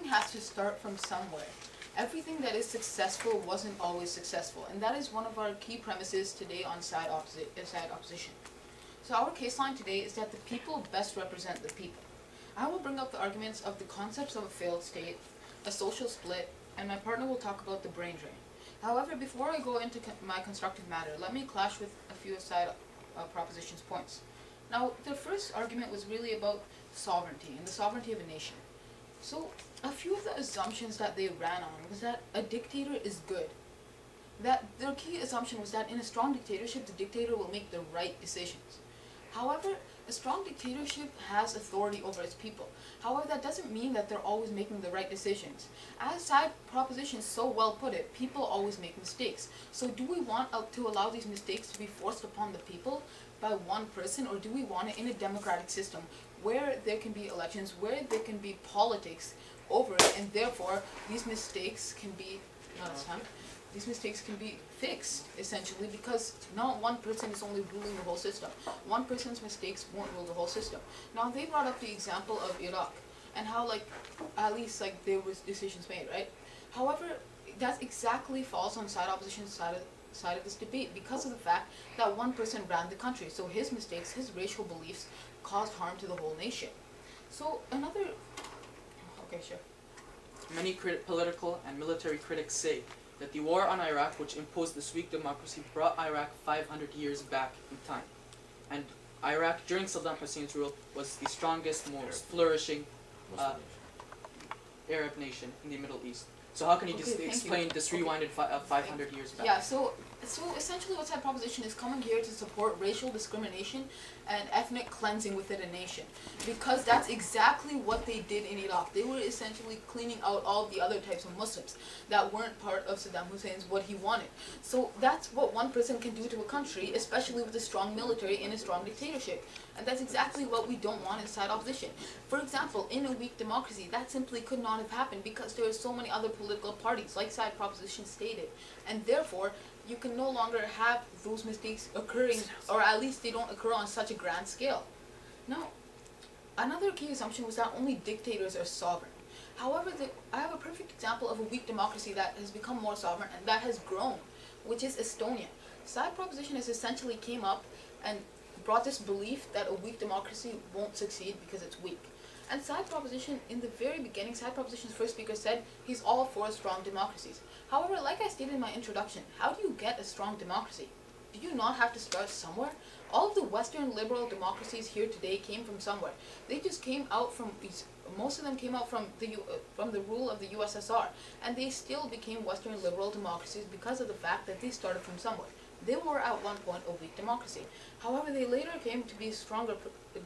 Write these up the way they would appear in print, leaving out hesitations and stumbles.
has to start from somewhere. Everything that is successful wasn't always successful, and that is one of our key premises today on side opposition. So our case line today is that the people best represent the people. I will bring up the arguments of the concepts of a failed state, a social split, and my partner will talk about the brain drain. However, before I go into my constructive matter, let me clash with a few side propositions points. Now, the first argument was really about sovereignty and the sovereignty of a nation. So, a few of the assumptions that they ran on was that a dictator is good. That their key assumption was that in a strong dictatorship, the dictator will make the right decisions. However, a strong dictatorship has authority over its people. However, that doesn't mean that they're always making the right decisions. As side propositions so well put it, people always make mistakes. So do we want to allow these mistakes to be forced upon the people by one person, or do we want it in a democratic system where there can be elections, where there can be politics over it, and therefore these mistakes can be, these mistakes can be fixed, essentially, because not one person is only ruling the whole system. One person's mistakes won't rule the whole system. Now, they brought up the example of Iraq, and how, at least, there was decisions made, right? However, that exactly falls on side opposition's side of this debate because of the fact that one person ran the country. So his mistakes, his racial beliefs, caused harm to the whole nation. So another... Okay, sure. Many political and military critics say that the war on Iraq, which imposed this weak democracy, brought Iraq 500 years back in time. And Iraq, during Saddam Hussein's rule, was the strongest, most flourishing Arab nation in the Middle East. So how can you explain this rewinded 500 years back? Yeah, so essentially what side proposition is coming here to support racial discrimination and ethnic cleansing within a nation. Because that's exactly what they did in Iraq. They were essentially cleaning out all the other types of Muslims that weren't part of Saddam Hussein's what he wanted. So that's what one person can do to a country, especially with a strong military in a strong dictatorship. And that's exactly what we don't want in side opposition. For example, in a weak democracy, that simply could not have happened because there are so many other political parties, like side proposition stated. And therefore, you can no longer have those mistakes occurring, or at least they don't occur on such a grand scale. Now, another key assumption was that only dictators are sovereign. However, I have a perfect example of a weak democracy that has become more sovereign and that has grown, which is Estonia. Side proposition has essentially came up and brought this belief that a weak democracy won't succeed because it's weak. And side proposition, in the very beginning, side proposition's first speaker said he's all for strong democracies. However, like I stated in my introduction, how do you get a strong democracy? Do you not have to start somewhere? All of the Western liberal democracies here today came from somewhere. They just came out from, most of them came out from the rule of the USSR, and they still became Western liberal democracies because of the fact that they started from somewhere. They were at one point a weak democracy. However, they later came to be a stronger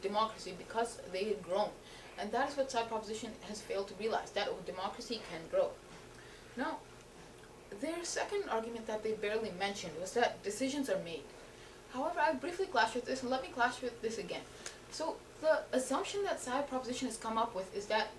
democracy because they had grown. And that is what side proposition has failed to realize, that a democracy can grow. Now, their second argument that they barely mentioned was that decisions are made. However, I briefly clashed with this, and let me clash with this again. So, the assumption that side proposition has come up with is that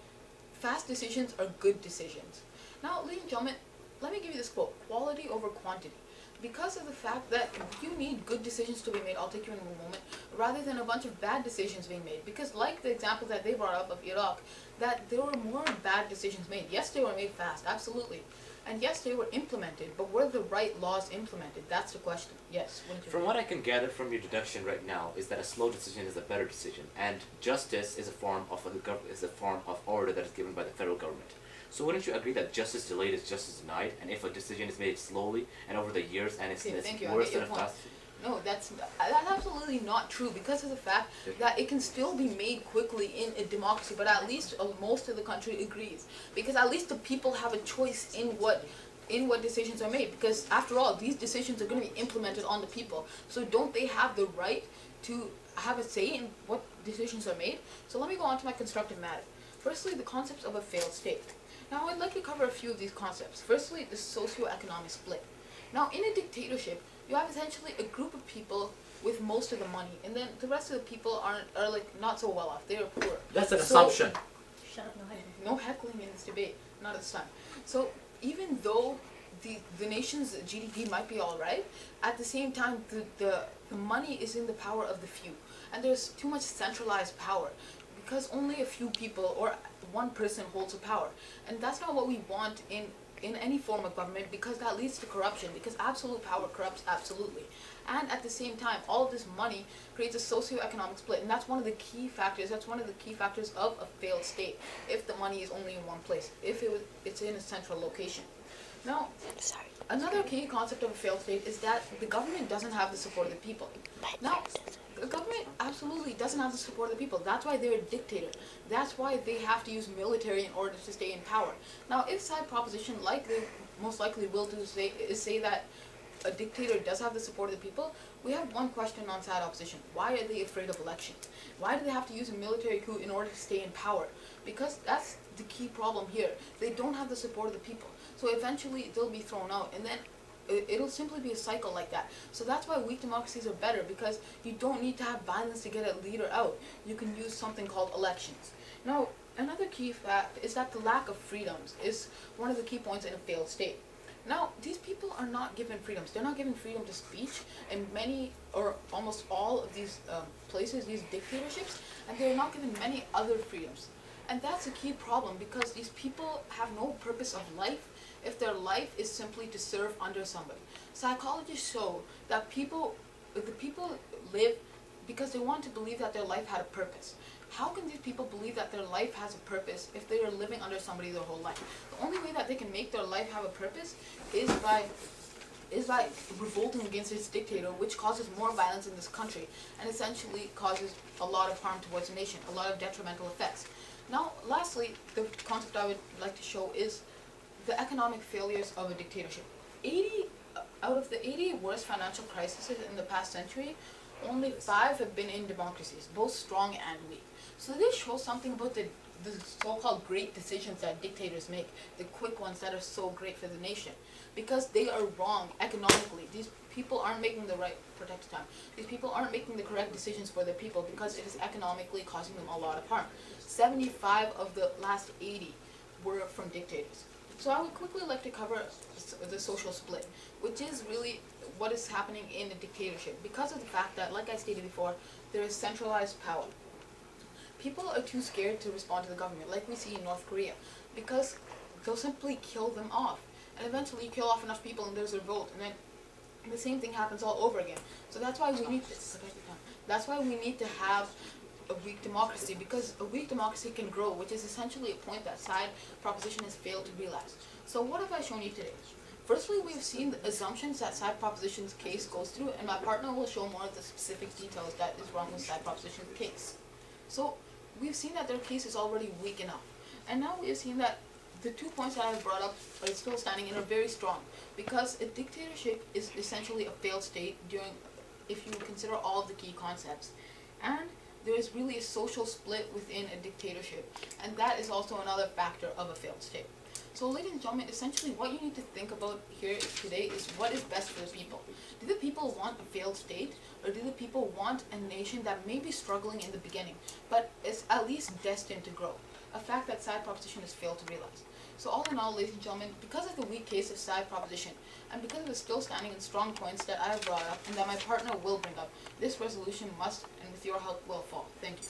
fast decisions are good decisions. Now, ladies and gentlemen, let me give you this quote, quality over quantity. Because of the fact that you need good decisions to be made, I'll take you in a moment, rather than a bunch of bad decisions being made. Because like the example that they brought up of Iraq, that there were more bad decisions made. Yes, they were made fast, absolutely. And yes, they were implemented, but were the right laws implemented? That's the question. Yes. From what I can gather from your deduction right now is that a slow decision is a better decision, and justice is a form of order that is given by the federal government. So wouldn't you agree that justice delayed is justice denied, and if a decision is made slowly and over the years and it's worse than a fast? No, that's absolutely not true because of the fact that it can still be made quickly in a democracy, but at least most of the country agrees, because at least the people have a choice in what decisions are made, because after all, these decisions are going to be implemented on the people. So don't they have the right to have a say in what decisions are made? So let me go on to my constructive matter. Firstly, the concepts of a failed state. Now, I'd like to cover a few of these concepts. Firstly, the socio-economic split. Now, in a dictatorship, you have essentially a group of people with most of the money, and then the rest of the people are not so well off. They are poor. That's an assumption. Shut up, no heckling in this debate, not at this time. So even though the nation's GDP might be all right, at the same time, the money is in the power of the few, and there's too much centralized power. Because only a few people, or one person holds the power. And that's not what we want in any form of government, because that leads to corruption, because absolute power corrupts absolutely. And at the same time, all of this money creates a socio-economic split, and that's one of the key factors. That's one of the key factors of a failed state, if the money is only in one place, if it's in a central location. Now, another key concept of a failed state is that the government doesn't have the support of the people. Now, the government absolutely doesn't have the support of the people. That's why they're a dictator. That's why they have to use military in order to stay in power. Now, if side proposition, like they most likely will do, say that a dictator does have the support of the people, we have one question on side opposition. Why are they afraid of elections? Why do they have to use a military coup in order to stay in power? Because that's the key problem here. They don't have the support of the people. So eventually they'll be thrown out, and then it'll simply be a cycle like that. So that's why weak democracies are better, because you don't need to have violence to get a leader out. You can use something called elections. Now, another key fact is that the lack of freedoms is one of the key points in a failed state. Now, these people are not given freedoms. They're not given freedom to speech in many or almost all of these places, these dictatorships, and they're not given many other freedoms. And that's a key problem, because these people have no purpose of life if their life is simply to serve under somebody. Psychologists show that the people live because they want to believe that their life had a purpose. How can these people believe that their life has a purpose if they are living under somebody their whole life? The only way that they can make their life have a purpose is by revolting against this dictator, which causes more violence in this country and essentially causes a lot of harm towards the nation, a lot of detrimental effects. Now, lastly, the concept I would like to show is the economic failures of a dictatorship. Out of the 80 worst financial crises in the past century, only 5 have been in democracies, both strong and weak. So this shows something about the so-called great decisions that dictators make, the quick ones that are so great for the nation, because they are wrong economically. These people aren't making the right, protect time, these people aren't making the correct decisions for their people because it is economically causing them a lot of harm. 75 of the last 80 were from dictators. So I would quickly like to cover the social split, which is really what is happening in a dictatorship, because of the fact that, like I stated before, there is centralized power. People are too scared to respond to the government, like we see in North Korea, because they'll simply kill them off. And eventually you kill off enough people and there's a revolt, and then the same thing happens all over again. So that's why we need to have a weak democracy, because a weak democracy can grow, which is essentially a point that side proposition has failed to realize. So what have I shown you today? Firstly, we've seen the assumptions that side proposition's case goes through, and my partner will show more of the specific details that is wrong with side proposition's case. So we've seen that their case is already weak enough, and now we've seen that the 2 points that I've brought up are still standing and are very strong, because a dictatorship is essentially a failed state if you consider all of the key concepts. And there is really a social split within a dictatorship, and that is also another factor of a failed state. So ladies and gentlemen, essentially what you need to think about here today is what is best for the people. Do the people want a failed state, or do the people want a nation that may be struggling in the beginning, but is at least destined to grow? A fact that side proposition has failed to realize. So all in all, ladies and gentlemen, because of the weak case of side proposition, and because of the still standing and strong points that I have brought up and that my partner will bring up, this resolution must, and with your help, will fall. Thank you.